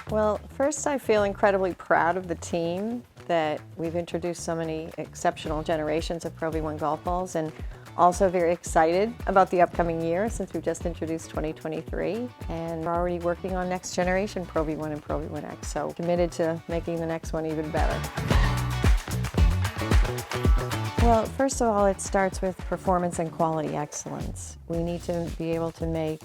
Well, first I feel incredibly proud of the team that we've introduced so many exceptional generations of Pro V1 golf balls, and also very excited about the upcoming year since we've just introduced 2023, and we're already working on next generation Pro V1 and Pro V1X, so committed to making the next one even better. Well, first of all, it starts with performance and quality excellence. We need to be able to make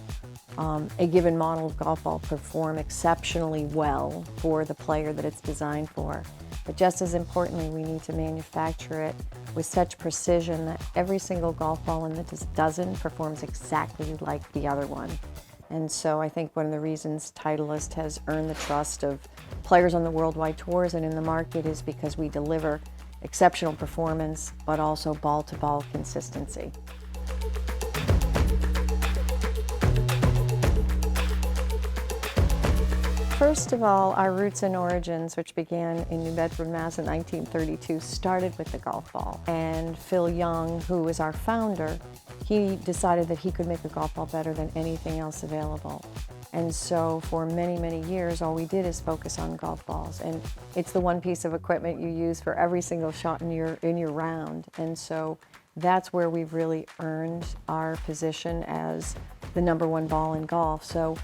a given model of golf ball perform exceptionally well for the player that it's designed for. But just as importantly, we need to manufacture it with such precision that every single golf ball in the dozen performs exactly like the other one. And so I think one of the reasons Titleist has earned the trust of players on the worldwide tours and in the market is because we deliver exceptional performance, but also ball-to-ball consistency. First of all, our roots and origins, which began in New Bedford, Mass. In 1932, started with the golf ball. And Phil Young, who was our founder, he decided that he could make a golf ball better than anything else available. And so for many, many years, all we did is focus on golf balls. And it's the one piece of equipment you use for every single shot in your round. And so that's where we've really earned our position as the #1 ball in golf. So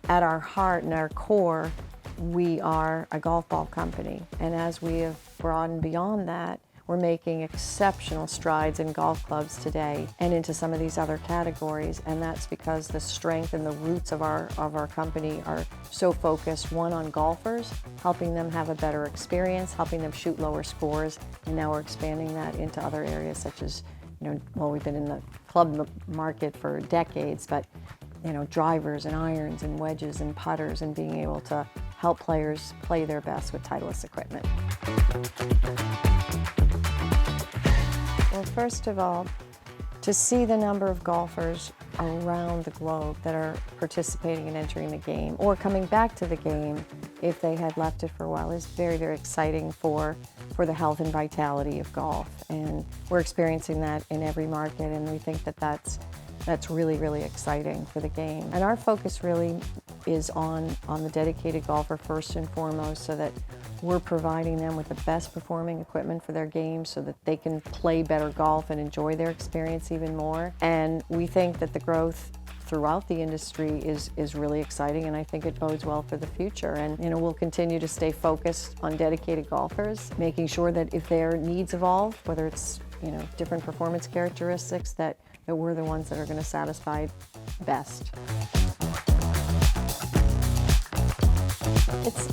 at our heart and our core, we are a golf ball company. And as we have broadened beyond that, we're making exceptional strides in golf clubs today and into some of these other categories. And that's because the strength and the roots of our company are so focused, one, on golfers, helping them have a better experience, helping them shoot lower scores. And now we're expanding that into other areas such as, we've been in the club market for decades, but drivers and irons and wedges and putters, and being able to help players play their best with Titleist equipment. Well, first of all, to see the number of golfers around the globe that are participating and entering the game or coming back to the game if they had left it for a while is very, very exciting for the health and vitality of golf. And we're experiencing that in every market, and we think that that's really, really exciting for the game. And our focus really is on the dedicated golfer first and foremost, so that we're providing them with the best performing equipment for their game so that they can play better golf and enjoy their experience even more. And we think that the growth throughout the industry is really exciting, and I think it bodes well for the future. And we'll continue to stay focused on dedicated golfers, making sure that if their needs evolve, whether it's different performance characteristics, that we're the ones that are going to satisfy best.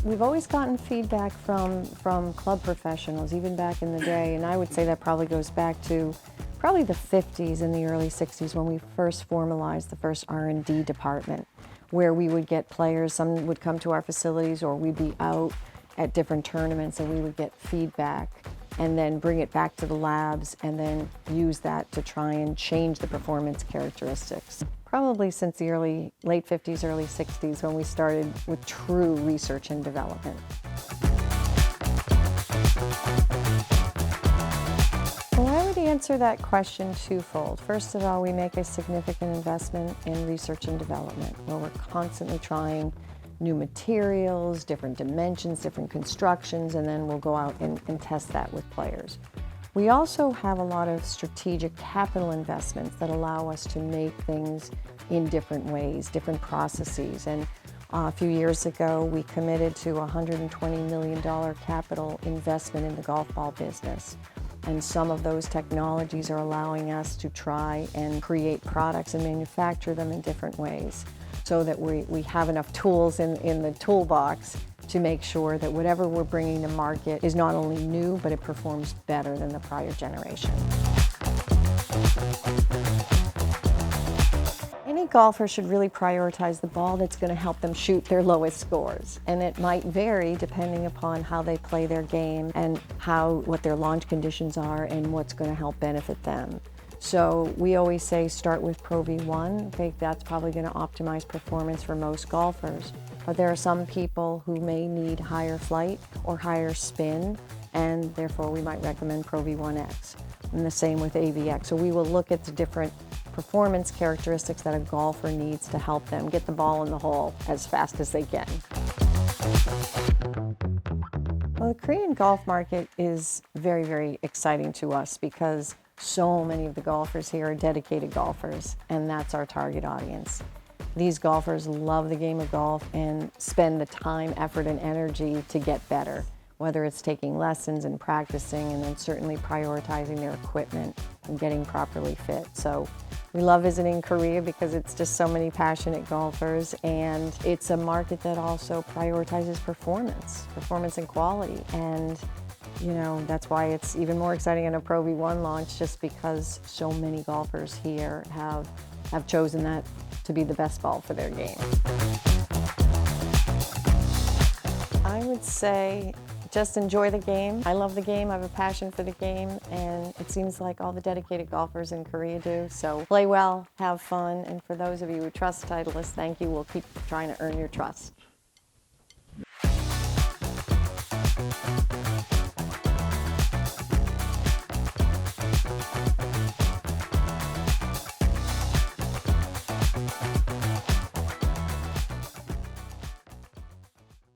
We've always gotten feedback from club professionals, even back in the day, and I would say that probably goes back to probably the 50s and the early 60s when we first formalized the first R&D department, where we would get players, some would come to our facilities, or we'd be out at different tournaments and we would get feedback and then bring it back to the labs and then use that to try and change the performance characteristics. Probably since the late 50s, early 60s, when we started with true research and development. Well, I would answer that question twofold. First of all, we make a significant investment in research and development, where we're constantly trying new materials, different dimensions, different constructions, and then we'll go out and test that with players. We also have a lot of strategic capital investments that allow us to make things in different ways, different processes. And a few years ago, we committed to a $120 million capital investment in the golf ball business. And some of those technologies are allowing us to try and create products and manufacture them in different ways, so that we have enough tools in the toolbox to make sure that whatever we're bringing to market is not only new, but it performs better than the prior generation. Any golfer should really prioritize the ball that's going to help them shoot their lowest scores. And it might vary depending upon how they play their game and what their launch conditions are and what's going to help benefit them. So we always say start with Pro V1. Okay, that's probably going to optimize performance for most golfers. But there are some people who may need higher flight or higher spin, and therefore we might recommend Pro V1X. And the same with AVX. So we will look at the different performance characteristics that a golfer needs to help them get the ball in the hole as fast as they can. Well, the Korean golf market is very, very exciting to us because so many of the golfers here are dedicated golfers, and that's our target audience. These golfers love the game of golf and spend the time, effort, and energy to get better, whether it's taking lessons and practicing, and then certainly prioritizing their equipment and getting properly fit. So we love visiting Korea because it's just so many passionate golfers, and it's a market that also prioritizes performance and quality. And you know, that's why it's even more exciting in a Pro V1 launch, just because so many golfers here have chosen that to be the best ball for their game. I would say just enjoy the game. I love the game, I have a passion for the game, and it seems like all the dedicated golfers in Korea do. So play well, have fun, and for those of you who trust Titleist, thank you. We'll keep trying to earn your trust.